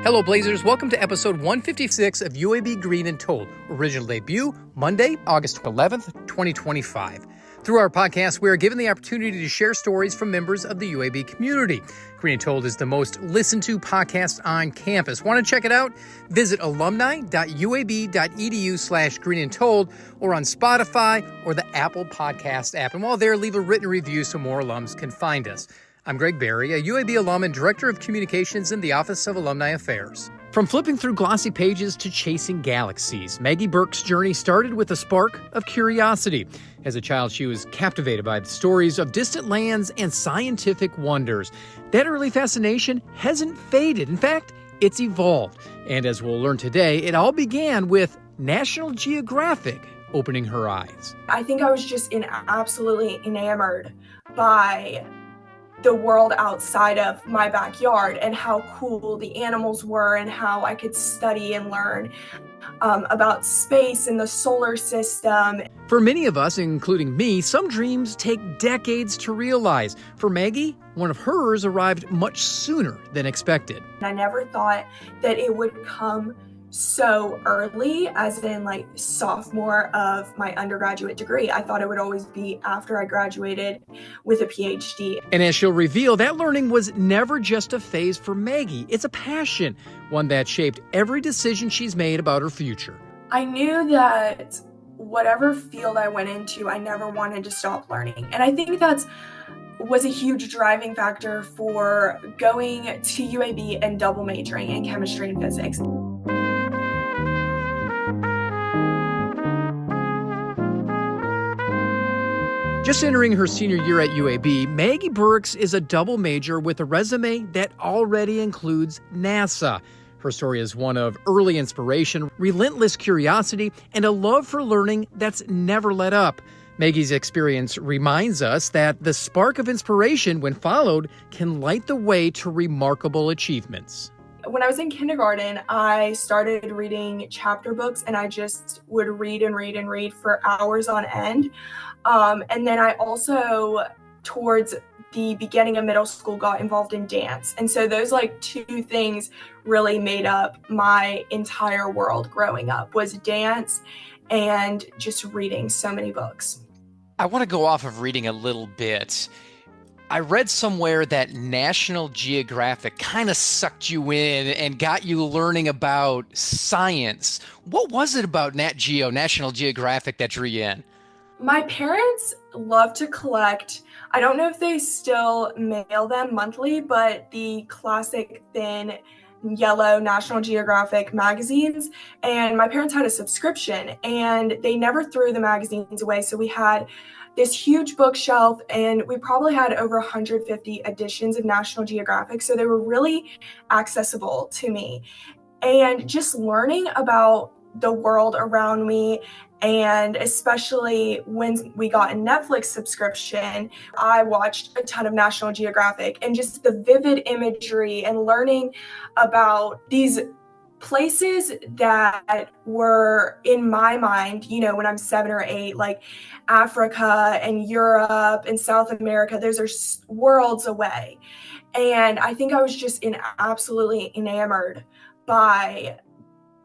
Hello, Blazers. Welcome to episode 156 of UAB Green and Told. Original debut, Monday, August 11th, 2025. Through our podcast, we are given the opportunity to share stories from members of the UAB community. Green and Told is the most listened to podcast on campus. Want to check it out? Visit alumni.uab.edu/greenandtold or on Spotify or the Apple Podcast app. And while there, leave a written review so more alums can find us. I'm Greg Berry, a UAB alum and Director of Communications in the Office of Alumni Affairs. From flipping through glossy pages to chasing galaxies, Maggie Birks' journey started with a spark of curiosity. As a child, she was captivated by the stories of distant lands and scientific wonders. That early fascination hasn't faded. In fact, it's evolved. And as we'll learn today, it all began with National Geographic opening her eyes. I think I was just absolutely enamored by the world outside of my backyard and how cool the animals were and how I could study and learn about space and the solar system. For many of us, including me, some dreams take decades to realize. For Maggie, one of hers arrived much sooner than expected. I never thought that it would come so early, as in like sophomore of my undergraduate degree. I thought it would always be after I graduated with a PhD. And as she'll reveal, that learning was never just a phase for Maggie. It's a passion, one that shaped every decision she's made about her future. I knew that whatever field I went into, I never wanted to stop learning. And I think was a huge driving factor for going to UAB and double majoring in chemistry and physics. Just entering her senior year at UAB, Maggie Birks is a double major with a resume that already includes NASA. Her story is one of early inspiration, relentless curiosity, and a love for learning that's never let up. Maggie's experience reminds us that the spark of inspiration, when followed, can light the way to remarkable achievements. When I was in kindergarten, I started reading chapter books, and I just would read and read and read for hours on end. And then I also, towards the beginning of middle school, got involved in dance. And so those two things really made up my entire world growing up, was dance and just reading so many books. I want to go off of reading a little bit. I read somewhere that National Geographic kind of sucked you in and got you learning about science. What was it about National Geographic, that drew you in? My parents love to collect, I don't know if they still mail them monthly, but the classic thin yellow National Geographic magazines. And my parents had a subscription and they never threw the magazines away. So we had this huge bookshelf, and we probably had over 150 editions of National Geographic. So they were really accessible to me. And just learning about the world around me, and especially when we got a Netflix subscription, I watched a ton of National Geographic, and just the vivid imagery and learning about these places that were in my mind, when I'm 7 or 8, like Africa and Europe and South America, those are worlds away. And I think I was just absolutely enamored by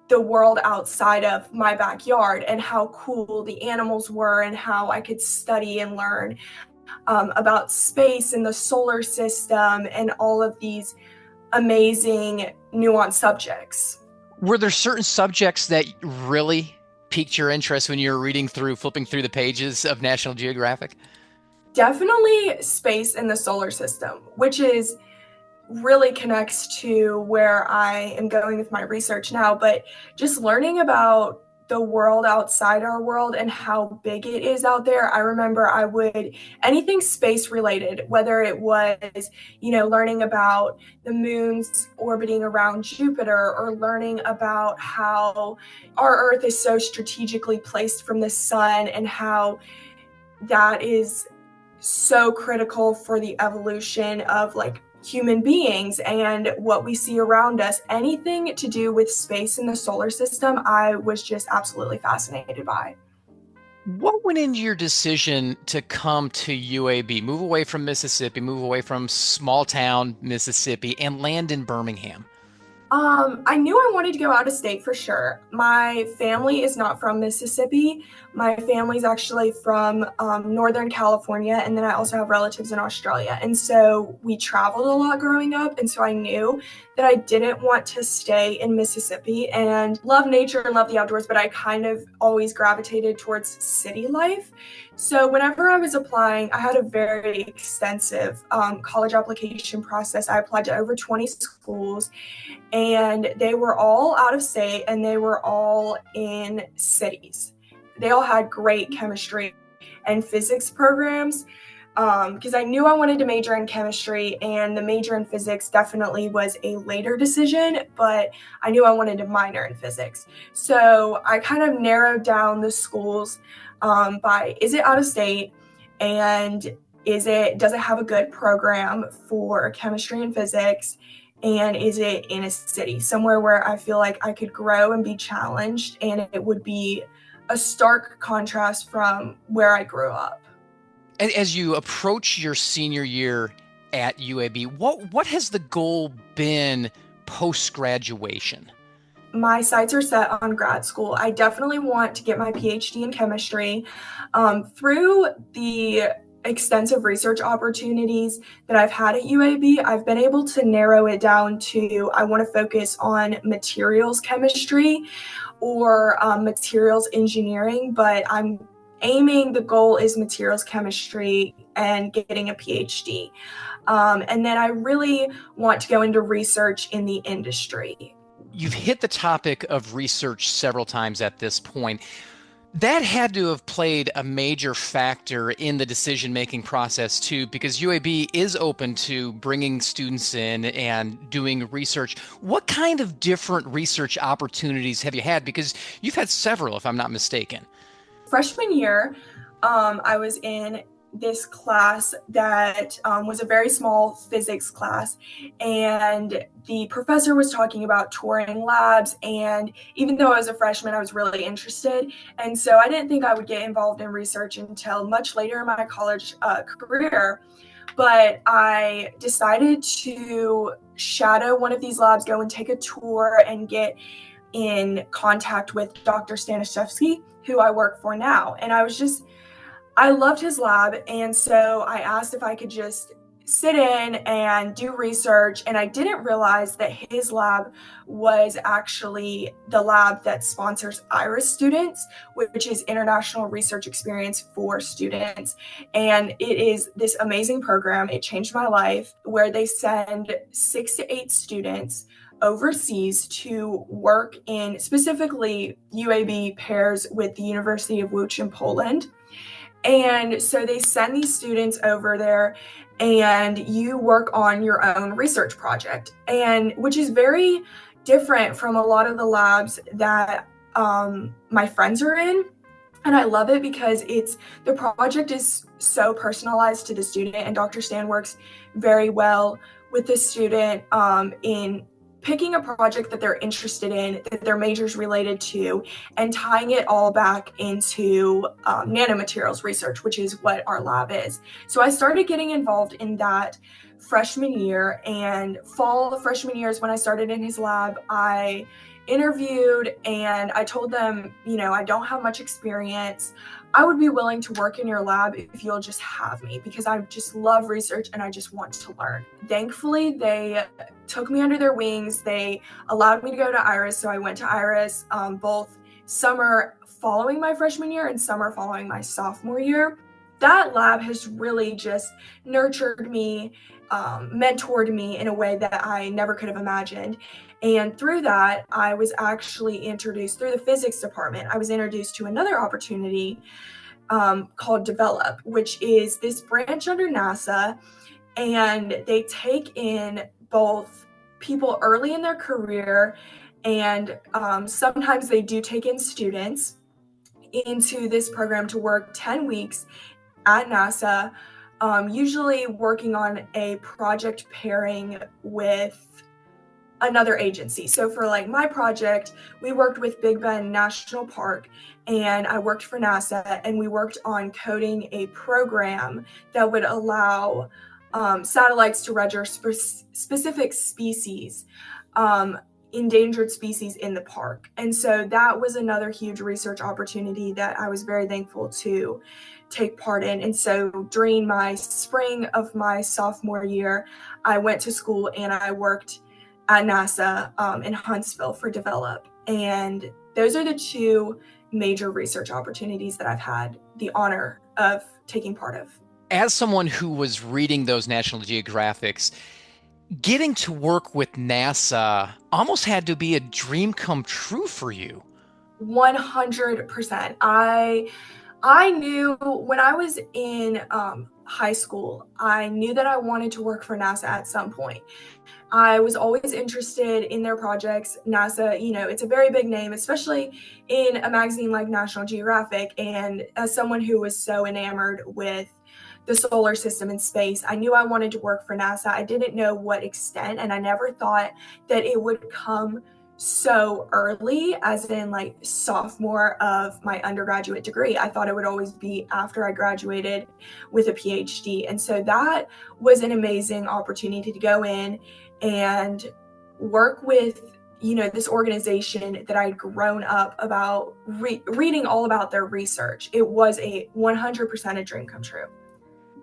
the world outside of my backyard and how cool the animals were and how I could study and learn about space and the solar system and all of these amazing nuanced subjects. Were there certain subjects that really piqued your interest when you were flipping through the pages of National Geographic? Definitely space and the solar system, which really connects to where I am going with my research now. But just learning about the world outside our world and how big it is out there. I remember anything space related, whether it was, learning about the moons orbiting around Jupiter, or learning about how our Earth is so strategically placed from the sun and how that is so critical for the evolution of human beings and what we see around us. Anything to do with space in the solar system, I was just absolutely fascinated by. What went into your decision to come to UAB, move away from Mississippi, move away from small town Mississippi, and land in Birmingham? I knew I wanted to go out of state for sure. My family is not from Mississippi. My family's actually from Northern California, and then I also have relatives in Australia. And so we traveled a lot growing up, and so I knew that I didn't want to stay in Mississippi and love nature and love the outdoors, but I kind of always gravitated towards city life. So whenever I was applying, I had a very extensive college application process. I applied to over 20 schools, and they were all out of state and they were all in cities. They all had great chemistry and physics programs because I knew I wanted to major in chemistry, and the major in physics definitely was a later decision, but I knew I wanted to minor in physics. So I kind of narrowed down the schools by, is it out of state, and does it have a good program for chemistry and physics, and is it in a city, somewhere where I feel like I could grow and be challenged, and it would be a stark contrast from where I grew up. As you approach your senior year at UAB, what has the goal been post-graduation? My sights are set on grad school. I definitely want to get my PhD in chemistry. Through the extensive research opportunities that I've had at UAB, I've been able to narrow it down to I want to focus on materials chemistry or materials engineering, but the goal is materials chemistry and getting a PhD. And then I really want to go into research in the industry. You've hit the topic of research several times at this point. That had to have played a major factor in the decision-making process too, because UAB is open to bringing students in and doing research. What kind of different research opportunities have you had? Because you've had several, if I'm not mistaken. Freshman year, I was in this class that was a very small physics class, and the professor was talking about touring labs, and even though I was a freshman, I was really interested, and so I didn't think I would get involved in research until much later in my college career, but I decided to shadow one of these labs, go and take a tour and get in contact with Dr. Stanishevsky, who I work for now, and I loved his lab, and so I asked if I could just sit in and do research, and I didn't realize that his lab was actually the lab that sponsors IRIS students, which is International Research Experience for Students, and it is this amazing program. It changed my life, where they send 6 to 8 students overseas to work in, specifically UAB pairs with the University of Łódź in Poland. And so they send these students over there, and you work on your own research project, and which is very different from a lot of the labs that my friends are in. And I love it because the project is so personalized to the student, and Dr. Stan works very well with the student in picking a project that they're interested in, that their major's related to, and tying it all back into nanomaterials research, which is what our lab is. So I started getting involved in that freshman year, and fall of freshman year is when I started in his lab. I interviewed and I told them, I don't have much experience. I would be willing to work in your lab if you'll just have me, because I just love research and I just want to learn. Thankfully, they took me under their wings. They allowed me to go to IRIS. So I went to IRIS both summer following my freshman year and summer following my sophomore year. That lab has really just nurtured me, mentored me in a way that I never could have imagined. And through that, I was actually introduced, through the physics department, I was introduced to another opportunity called Develop, which is this branch under NASA. And they take in both people early in their career, and sometimes they do take in students into this program to work 10 weeks at NASA, usually working on a project pairing with another agency. So for my project, we worked with Big Bend National Park, and I worked for NASA, and we worked on coding a program that would allow satellites to register specific species endangered species in the park. And so that was another huge research opportunity that I was very thankful to take part in. And so during my spring of my sophomore year, I went to school and I worked at NASA in Huntsville for Develop. And those are the two major research opportunities that I've had the honor of taking part of. As someone who was reading those National Geographics, getting to work with NASA almost had to be a dream come true for you. 100%. I knew when I was in high school, I knew that I wanted to work for NASA at some point. I was always interested in their projects. NASA, it's a very big name, especially in a magazine like National Geographic. And as someone who was so enamored with the solar system and space, I knew I wanted to work for NASA. I didn't know what extent, and I never thought that it would come so early, as in like sophomore of my undergraduate degree. I thought it would always be after I graduated with a PhD. And so that was an amazing opportunity to go in and work with this organization that I'd grown up about reading all about their research. It was a 100% a dream come true.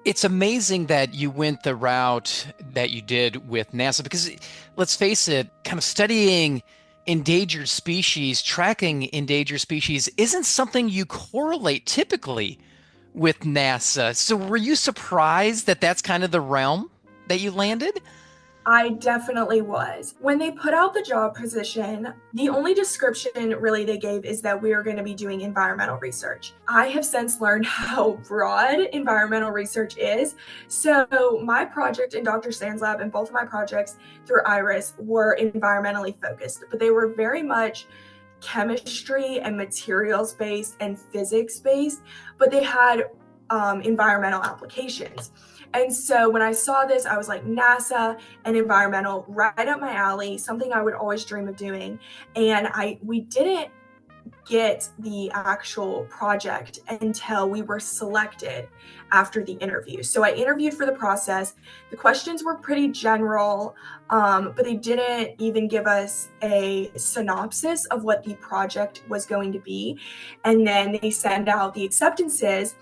It's amazing that you went the route that you did with NASA, because let's face it, kind of studying endangered species, tracking endangered species isn't something you correlate typically with NASA. So were you surprised that that's kind of the realm that you landed? I definitely was. When they put out the job position, the only description really they gave is that we are going to be doing environmental research. I have since learned how broad environmental research is. So my project in Dr. Sand's lab and both of my projects through IRIS were environmentally focused, but they were very much chemistry and materials based and physics based, but they had environmental applications. And so when I saw this, I was like, NASA and environmental, right up my alley, something I would always dream of doing. And we didn't get the actual project until we were selected after the interview. So I interviewed for the process. The questions were pretty general, but they didn't even give us a synopsis of what the project was going to be. And then they send out the acceptances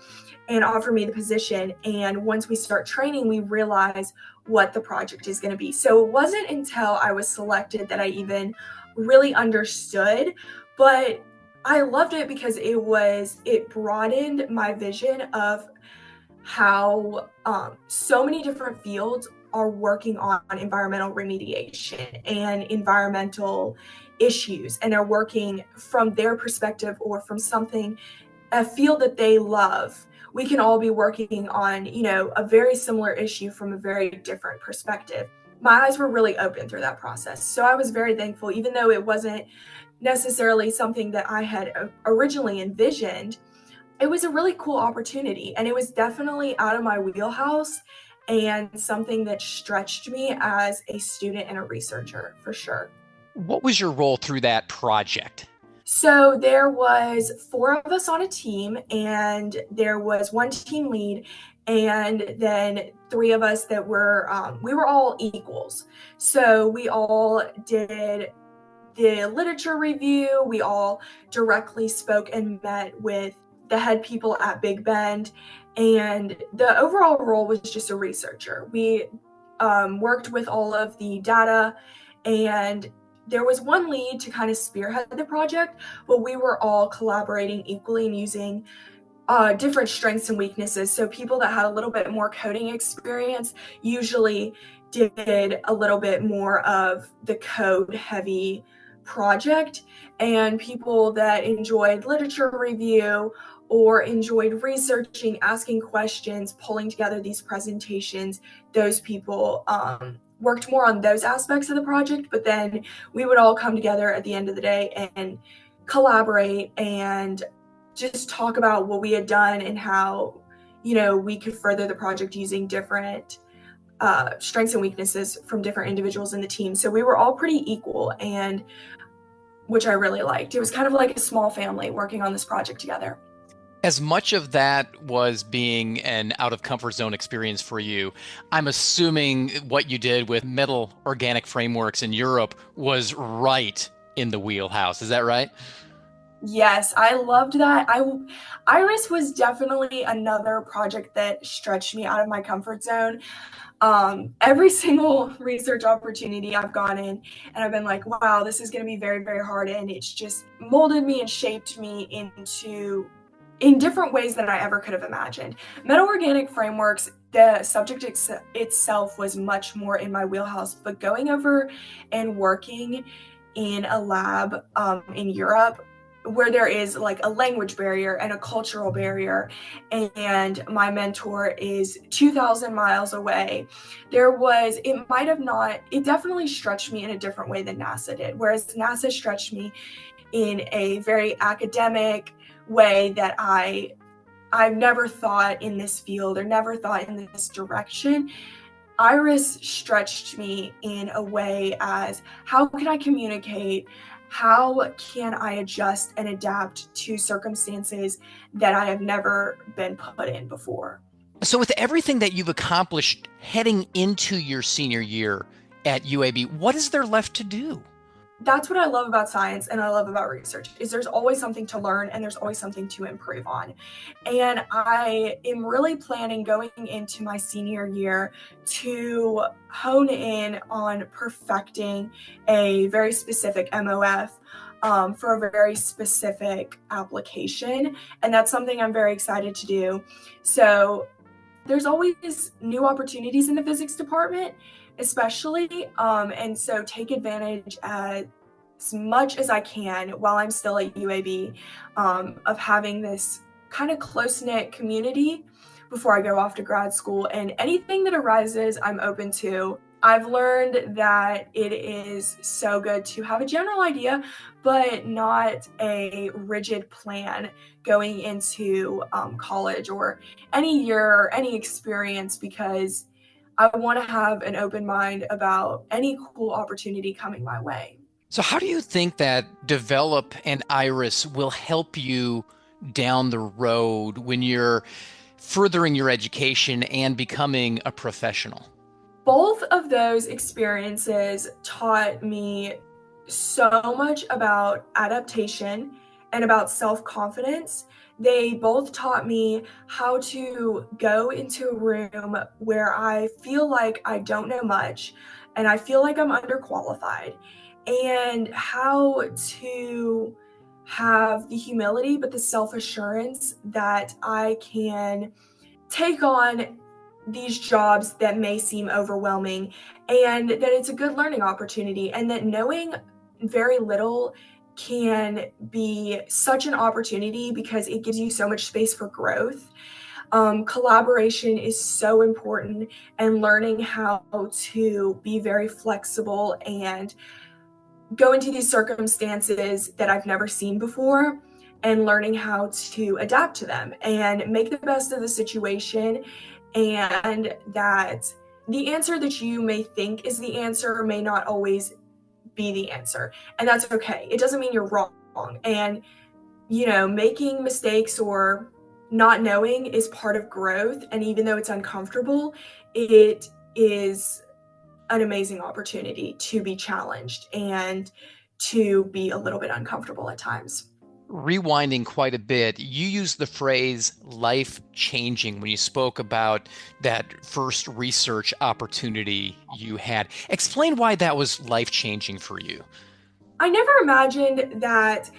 and offer me the position. And once we start training, we realize what the project is going to be. So it wasn't until I was selected that I even really understood, but I loved it because it broadened my vision of how so many different fields are working on environmental remediation and environmental issues, and they're working from their perspective or from a field that they love. We can all be working on, a very similar issue from a very different perspective. My eyes were really open through that process. So I was very thankful, even though it wasn't necessarily something that I had originally envisioned. It was a really cool opportunity, and it was definitely out of my wheelhouse and something that stretched me as a student and a researcher, for sure. What was your role through that project? So there was 4 of us on a team, and there was one team lead, and then 3 of us that we were all equals. So we all did the literature review. We all directly spoke and met with the head people at Big Bend, and the overall role was just a researcher. We worked with all of the data, and there was one lead to kind of spearhead the project, but we were all collaborating equally and using different strengths and weaknesses. So people that had a little bit more coding experience usually did a little bit more of the code heavy project, and people that enjoyed literature review or enjoyed researching, asking questions, pulling together these presentations, those people worked more on those aspects of the project. But then we would all come together at the end of the day and collaborate and just talk about what we had done and how, we could further the project using different strengths and weaknesses from different individuals in the team. So we were all pretty equal, and which I really liked. It was kind of like a small family working on this project together. As much of that was being an out of comfort zone experience for you, I'm assuming what you did with metal organic frameworks in Europe was right in the wheelhouse. Is that right? Yes, I loved that. Iris was definitely another project that stretched me out of my comfort zone. Every single research opportunity I've gone in, and I've been like, wow, this is going to be very, very hard. And it's just molded me and shaped me in different ways than I ever could have imagined. Metal organic frameworks, the subject itself was much more in my wheelhouse, but going over and working in a lab in Europe where there is like a language barrier and a cultural barrier, and my mentor is 2,000 miles away, it definitely stretched me in a different way than NASA did. Whereas NASA stretched me in a very academic way that I've never thought in this field or never thought in this direction. Iris stretched me in a way as how can I communicate? How can I adjust and adapt to circumstances that I have never been put in before? So, with everything that you've accomplished heading into your senior year at UAB, what is there left to do? That's what I love about science and I love about research is there's always something to learn and there's always something to improve on. And I am really planning going into my senior year to hone in on perfecting a very specific MOF for a very specific application. And that's something I'm very excited to do. So there's always new opportunities in the physics department, especially. And so take advantage as much as I can while I'm still at UAB of having this kind of close knit community before I go off to grad school. And anything that arises, I'm open to. I've learned that it is so good to have a general idea, but not a rigid plan going into college or any year or any experience, because I want to have an open mind about any cool opportunity coming my way. So, how do you think that Develop and Iris will help you down the road when you're furthering your education and becoming a professional? Both of those experiences taught me so much about adaptation and about self confidence. They both taught me how to go into a room where I feel like I don't know much and I feel like I'm underqualified, and how to have the humility but the self assurance that I can take on these jobs that may seem overwhelming, and that it's a good learning opportunity, and that knowing very little can be such an opportunity because it gives you so much space for growth. Collaboration is so important, and learning how to be very flexible and go into these circumstances that I've never seen before, and learning how to adapt to them and make the best of the situation, and that the answer that you may think is the answer may not always be the answer, and that's okay. It doesn't mean you're wrong. And making mistakes or not knowing is part of growth, and even though it's uncomfortable, it is an amazing opportunity to be challenged and to be a little bit uncomfortable at times. Rewinding quite a bit, you used the phrase life changing when you spoke about that first research opportunity you had. Explain why that was life changing for you. I never imagined that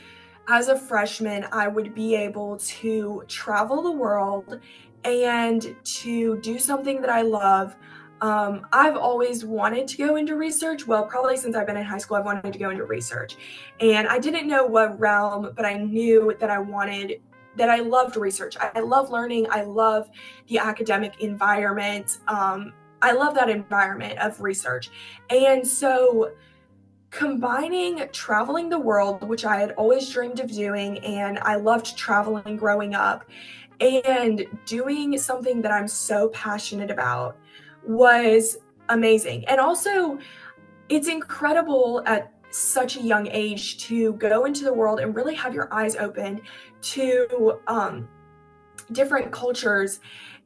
as a freshman, I would be able to travel the world and to do something that I love. I've always wanted to go into research. Well, probably since I've been in high school, I've wanted to go into research. And I didn't know what realm, but I knew that I loved research. I love learning. I love the academic environment. I love that environment of research. And so combining traveling the world, which I had always dreamed of doing, and I loved traveling growing up, and doing something that I'm so passionate about was amazing. And also, it's incredible at such a young age to go into the world and really have your eyes open to different cultures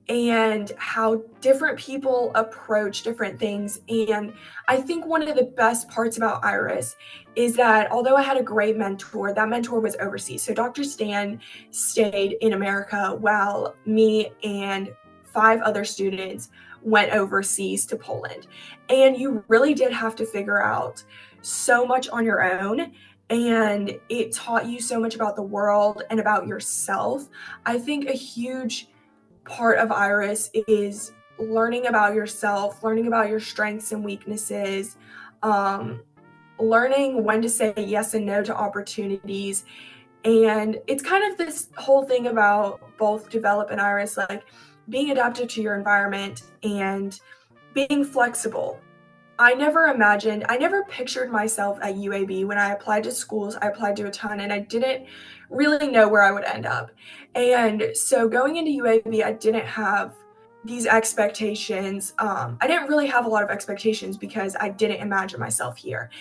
and how different people approach different things. And I think one of the best parts about Iris is that although I had a great mentor, that mentor was overseas. So Dr. Stan stayed in America while me and 5 other students went overseas to Poland. And you really did have to figure out so much on your own. And it taught you so much about the world and about yourself. I think a huge part of Iris is learning about yourself, learning about your strengths and weaknesses, learning when to say yes and no to opportunities. And it's kind of this whole thing about both Develop and Iris, like being adaptive to your environment and being flexible. I never pictured myself at UAB. When I applied to schools, I applied to a ton and I didn't really know where I would end up. And so going into UAB, I didn't have these expectations. I didn't really have a lot of expectations because I didn't imagine myself here.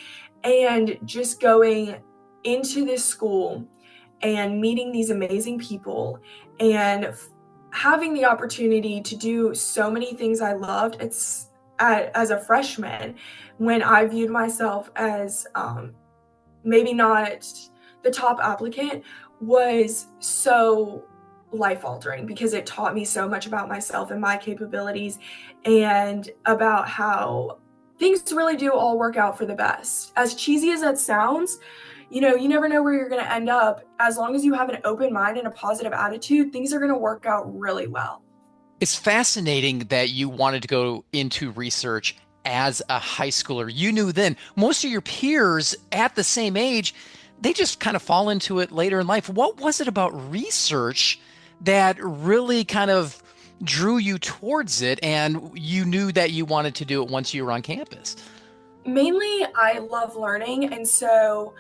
And just going into this school and meeting these amazing people and having the opportunity to do so many things I loved, as a freshman, when I viewed myself as maybe not the top applicant, was so life altering because it taught me so much about myself and my capabilities and about how things really do all work out for the best. As cheesy as that sounds, you never know where you're going to end up. As long as you have an open mind and a positive attitude, things are going to work out really well. It's fascinating that you wanted to go into research as a high schooler. You knew then. Most of your peers at the same age, they just kind of fall into it later in life. What was it about research that really kind of drew you towards it and you knew that you wanted to do it once you were on campus? Mainly, I love learning. And so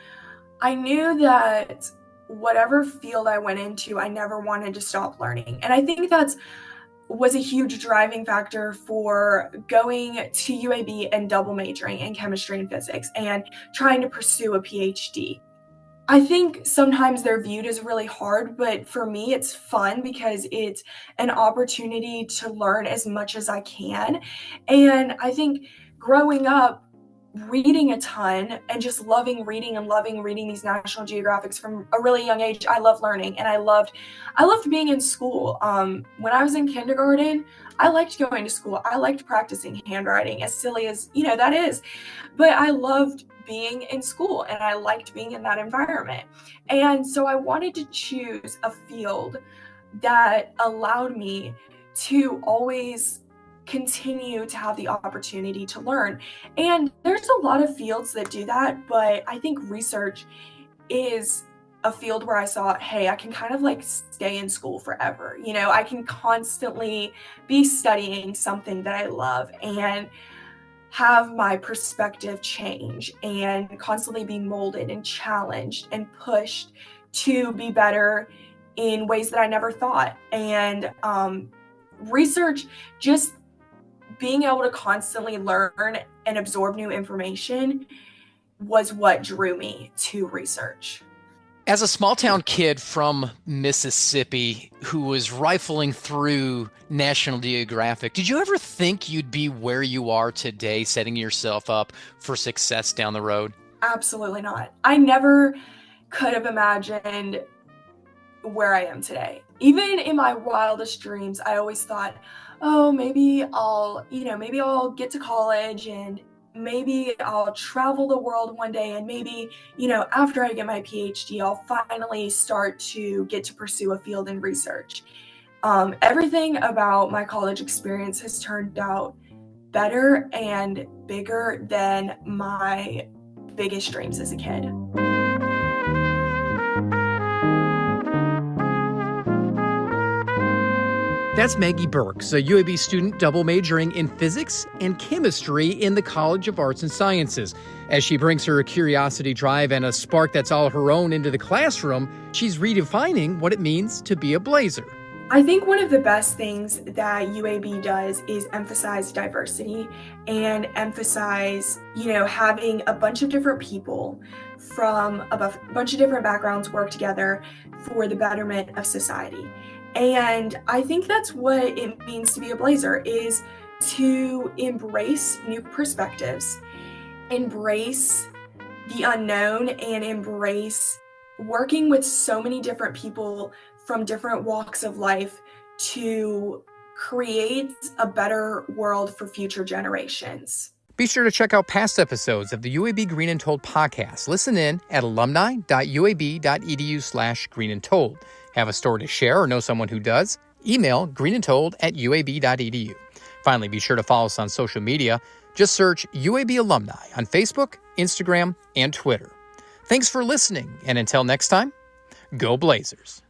I knew that whatever field I went into, I never wanted to stop learning. And I think was a huge driving factor for going to UAB and double majoring in chemistry and physics and trying to pursue a PhD. I think sometimes they're viewed as really hard, but for me, it's fun because it's an opportunity to learn as much as I can. And I think growing up, reading a ton and just loving reading these National Geographics from a really young age. I love learning and I loved being in school. When I was in kindergarten, I liked going to school. I liked practicing handwriting, as silly as that is, but I loved being in school and I liked being in that environment. And so I wanted to choose a field that allowed me to always continue to have the opportunity to learn. And there's a lot of fields that do that, but I think research is a field where I saw, hey, I can kind of like stay in school forever. I can constantly be studying something that I love and have my perspective change and constantly be molded and challenged and pushed to be better in ways that I never thought. And research, just being able to constantly learn and absorb new information, was what drew me to research. As a small town kid from Mississippi who was rifling through National Geographic, did you ever think you'd be where you are today, setting yourself up for success down the road? Absolutely not. I never could have imagined where I am today. Even in my wildest dreams, I always thought, oh, maybe I'll get to college and maybe I'll travel the world one day, and maybe, after I get my PhD, I'll finally start to get to pursue a field in research. Everything about my college experience has turned out better and bigger than my biggest dreams as a kid. That's Maggie Birks, a UAB student double majoring in physics and chemistry in the College of Arts and Sciences. As she brings her curiosity, drive, and a spark that's all her own into the classroom, she's redefining what it means to be a blazer. I think one of the best things that UAB does is emphasize diversity and emphasize, having a bunch of different people from a bunch of different backgrounds work together for the betterment of society. And I think that's what it means to be a Blazer, is to embrace new perspectives, embrace the unknown, and embrace working with so many different people from different walks of life to create a better world for future generations. Be sure to check out past episodes of the UAB Green and Told podcast. Listen in at alumni.uab.edu/Green and Told. Have a story to share or know someone who does? Email greenandtold@uab.edu. Finally, be sure to follow us on social media. Just search UAB Alumni on Facebook, Instagram, and Twitter. Thanks for listening, and until next time, go Blazers.